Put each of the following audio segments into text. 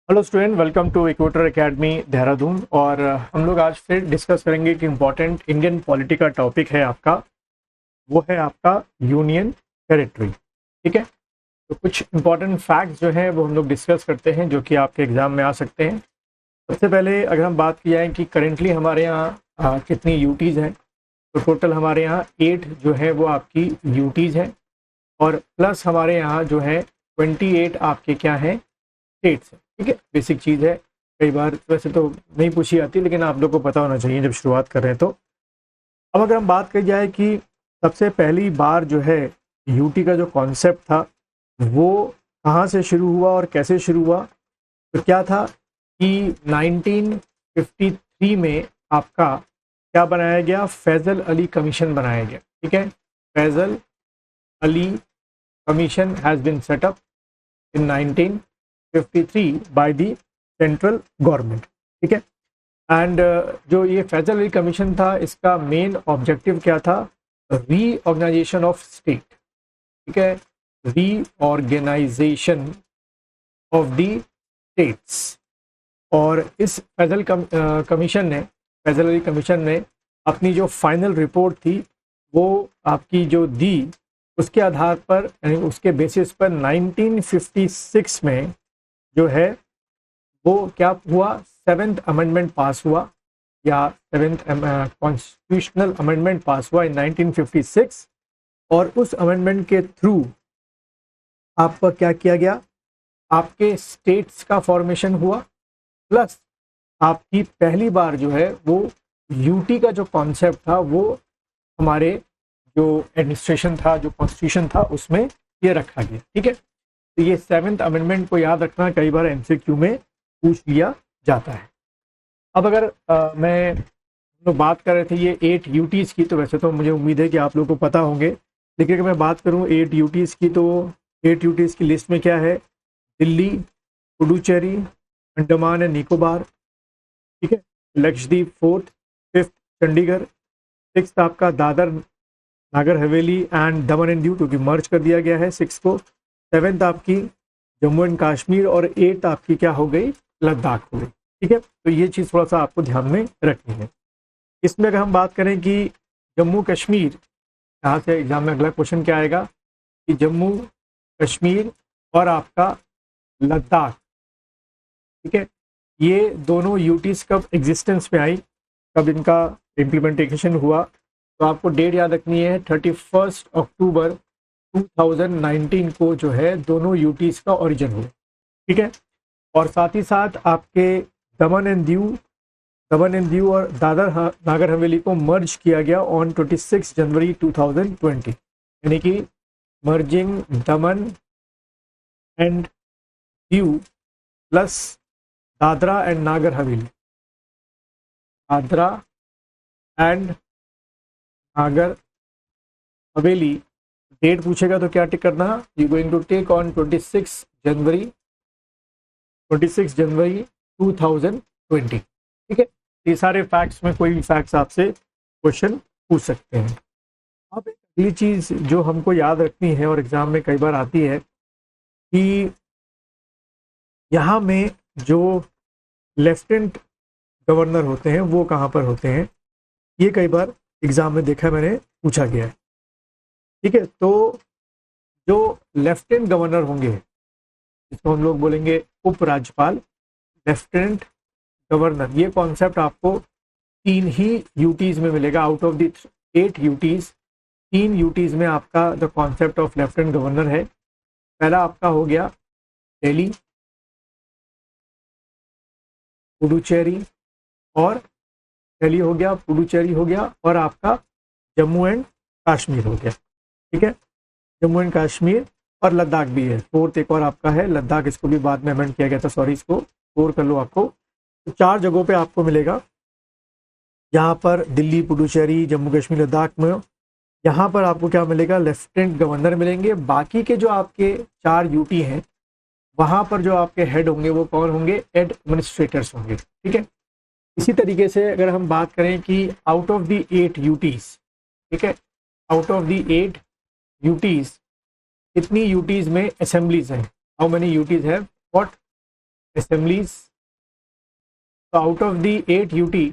Hello student, welcome to Equator Academy Dehradun. और हम लोग आज फिर डिस्कस करेंगे कि इम्पोर्टेंट इंडियन पॉलिटी का टॉपिक है आपका, वो है आपका यूनियन टेरिटरी। ठीक है, तो कुछ इम्पोर्टेंट फैक्ट्स जो है वो हम लोग डिस्कस करते हैं जो कि आपके एग्जाम में आ सकते हैं। सबसे पहले अगर हम बात की जाए कि करेंटली हमारे यहाँ कितनी यूटीज़ हैं, तो टोटल हमारे यहाँ 8 जो है वो आपकी यूटीज़ हैं, और प्लस हमारे यहाँ जो है 28 आपके क्या हैं, स्टेट्स है। ठीक है, बेसिक चीज़ है, कई बार वैसे तो नहीं पूछी जाती लेकिन आप लोग को पता होना चाहिए जब शुरुआत कर रहे हैं। तो अब अगर हम बात करी जाए कि सबसे पहली बार जो है यूटी का जो कॉन्सेप्ट था वो कहाँ से शुरू हुआ और कैसे शुरू हुआ, तो क्या था कि 1953 में आपका क्या बनाया गया, फैजल अली कमीशन बनाया गया। ठीक है, Faizal Ali commission has been set up इन 1953 बाय द सेंट्रल गवर्नमेंट। ठीक है, एंड जो ये फैजल अली कमीशन था, इसका मेन ऑब्जेक्टिव क्या था, रीऑर्गेनाइजेशन ऑफ स्टेट। ठीक है, रीऑर्गेनाइजेशन ऑफ द स्टेट्स। और इस फैजल अली कमीशन ने अपनी जो फाइनल रिपोर्ट थी वो आपकी जो दी, उसके आधार पर यानी उसके बेसिस पर 1956 में जो है वो क्या हुआ, 7th अमेंडमेंट पास हुआ, या 7th कॉन्स्टिट्यूशनल अमेंडमेंट पास हुआ इन 1956। और उस अमेंडमेंट के थ्रू आपका क्या किया गया, आपके स्टेट्स का फॉर्मेशन हुआ, प्लस आपकी पहली बार जो है वो यूटी का जो कॉन्सेप्ट था वो हमारे जो एडमिनिस्ट्रेशन था, जो कॉन्स्टिट्यूशन था, उसमें ये रखा गया। ठीक है, तो ये 7th अमेंडमेंट को याद रखना, कई बार एमसीक्यू में पूछ लिया जाता है। अब अगर मैं तो बात कर रहे थे ये 8 यूटीज़ की, तो वैसे तो मुझे उम्मीद है कि आप लोगों को पता होंगे, लेकिन अगर मैं बात करूं 8 यूटीज़ की, तो 8 यूटीज़ की लिस्ट में क्या है, दिल्ली, पुडुचेरी, अंडमान एंड निकोबार, ठीक है, Lakshadweep 4th, 5th Chandigarh, 6th आपका Dadar Nagar Haveli and Daman and Diu, क्योंकि मर्ज कर दिया गया है 6 को, 7th आपकी जम्मू एंड कश्मीर, और 8th आपकी क्या हो गई, लद्दाख हो गई। ठीक है, तो ये चीज़ थोड़ा सा आपको ध्यान में रखनी है। इसमें अगर हम बात करें कि जम्मू कश्मीर, यहाँ से एग्जाम में अगला क्वेश्चन क्या आएगा कि जम्मू कश्मीर और आपका लद्दाख, ठीक है, ये दोनों यूटीज़ कब एग्जिस्टेंस में आई, कब इनका इम्प्लीमेंटेशन हुआ, तो आपको डेट याद रखनी है, 31 अक्टूबर 2019 को जो है दोनों यूटीज़ का ओरिजिन हुआ। ठीक है, और साथ ही साथ आपके दमन एंड दीव और दादर नागर हवेली को मर्ज किया गया ऑन 26 जनवरी 2020, यानी कि merging Daman and Diu plus Dadra and Nagar Haveli, Dadra and Nagar Haveli. Date पूछेगा तो क्या टिक करना, you going to take on 26 January 2020। ठीक है, ये सारे फैक्ट्स में कोई भी फैक्ट्स आपसे क्वेश्चन पूछ सकते हैं। अब अगली चीज़ जो हमको याद रखनी है और एग्जाम में कई बार आती है कि यहाँ में जो लेफ्टिनेंट गवर्नर होते हैं वो कहाँ पर होते हैं, ये कई बार एग्जाम में देखा मैंने, पूछा गया है। ठीक है, तो जो लेफ्टिनेंट गवर्नर होंगे, इसको हम लोग बोलेंगे उपराज्यपाल, लेफ्टिनेंट गवर्नर, ये कॉन्सेप्ट आपको 3 ही यूटीज़ में मिलेगा। Out of the 8 UTs, 3 UTs में आपका the concept of lieutenant governor है। पहला आपका हो गया दिल्ली, पुडुचेरी, और दिल्ली हो गया, पुडुचेरी हो गया, और आपका जम्मू एंड कश्मीर हो गया। ठीक है, जम्मू एंड कश्मीर, और लद्दाख भी है, 4th एक और आपका है लद्दाख, इसको भी बाद में अमेंड किया गया था, सॉरी, इसको 4 कर लो आपको। तो 4 जगहों पे आपको मिलेगा, यहाँ पर दिल्ली, पुडुचेरी, जम्मू कश्मीर, लद्दाख में यहाँ पर आपको क्या मिलेगा, लेफ्टिनेंट गवर्नर मिलेंगे। बाकी के जो आपके 4 यूटी हैं वहाँ पर जो आपके हेड होंगे वो कौन होंगे, एडमिनिस्ट्रेटर्स होंगे। ठीक है, इसी तरीके से अगर हम बात करें कि आउट ऑफ द 8 यूटीज़, ठीक है, आउट ऑफ द 8 यूटीज़, कितनी यूटीज़ में असेंबलीज हैं, हाउ मेनी यूटीज़ है, व्हाट assemblies. तो out of the 8 UT,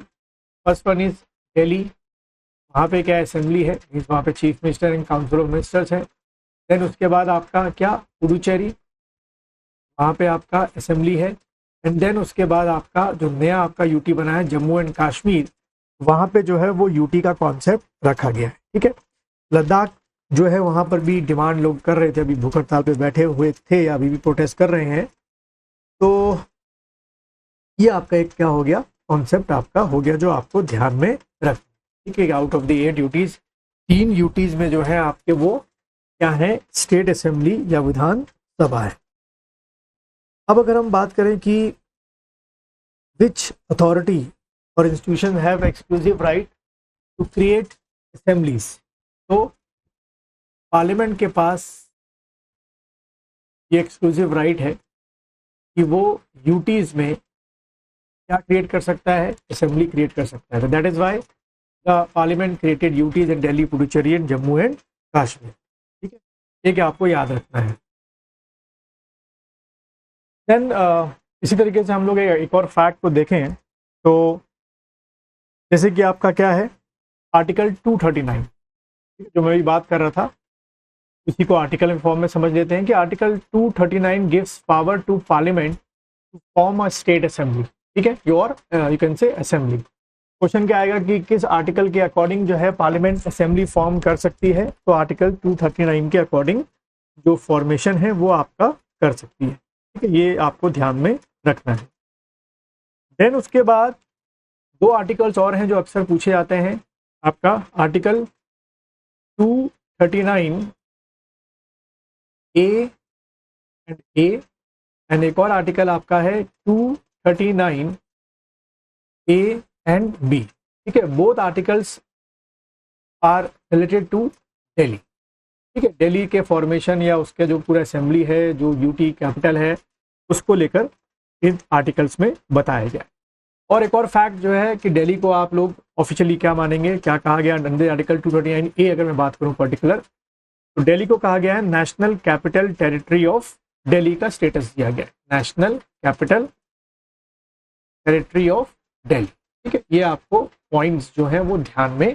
first one is Delhi, वहाँ पे क्या असेंबली है, वहाँ पे chief minister and council of ministers है. देन उसके बाद आपका क्या पुडुचेरी, वहाँ पे आपका असेंबली है. एंड देन उसके बाद आपका जो नया आपका यूटी बना है जम्मू एंड कश्मीर, वहाँ पे जो है वो यूटी का कॉन्सेप्ट रखा गया है. ठीक है. लद्दाख जो है वहाँ पर भी डिमांड लोग कर रहे थे, अभी भूख हड़ताल पे बैठे हुए थे या अभी भी प्रोटेस्ट कर रहे हैं. तो ये आपका एक क्या हो गया, कॉन्सेप्ट आपका हो गया जो आपको ध्यान में रख. ठीक है. Out of the 8 UTs, 3 UTs में जो है आपके वो क्या है, स्टेट असेंबली या विधान सभा है. अब अगर हम बात करें कि विच अथॉरिटी और institution have exclusive right to create assemblies, तो पार्लियामेंट के पास ये एक्सक्लूसिव राइट है कि वो यूटीज में क्या क्रिएट कर सकता है, असेंबली क्रिएट कर सकता है. That is why the parliament created UTs in Delhi, Puducherry and Jammu and Kashmir. ठीक है. ये क्या आपको याद रखना है. देन इसी तरीके से हम लोग एक और फैक्ट को देखें तो जैसे कि आपका क्या है, आर्टिकल 239 जो मैं भी बात कर रहा था, इसी को आर्टिकल फॉर्म में समझ लेते हैं कि article 239 gives power to parliament to form a state assembly. ठीक है. Your you can say assembly. Question क्या आएगा कि किस आर्टिकल के अकॉर्डिंग जो है पार्लियामेंट असेंबली फॉर्म कर सकती है, तो आर्टिकल 239 के अकॉर्डिंग जो फॉर्मेशन है वो आपका कर सकती है. ठीक है. ये आपको ध्यान में रखना है. देन उसके बाद 2 आर्टिकल्स और हैं जो अक्सर पूछे जाते हैं. आपका आर्टिकल 239 ए एंड एक और आर्टिकल आपका है 239 ए एंड बी. ठीक है. Both articles are related to Delhi. ठीक है. दिल्ली के फॉर्मेशन या उसके जो पूरा असेंबली है, जो यूटी कैपिटल है, उसको लेकर इन आर्टिकल्स में बताया गया. और एक और फैक्ट जो है कि दिल्ली को आप लोग ऑफिशियली क्या मानेंगे, क्या कहा गया अंडर आर्टिकल 239 ए, अगर मैं बात करूं पर्टिकुलर, तो दिल्ली को कहा गया है national capital territory of Delhi का स्टेटस दिया गया है. National capital territory of Delhi. ठीक है. ये आपको पॉइंट्स जो है वो ध्यान में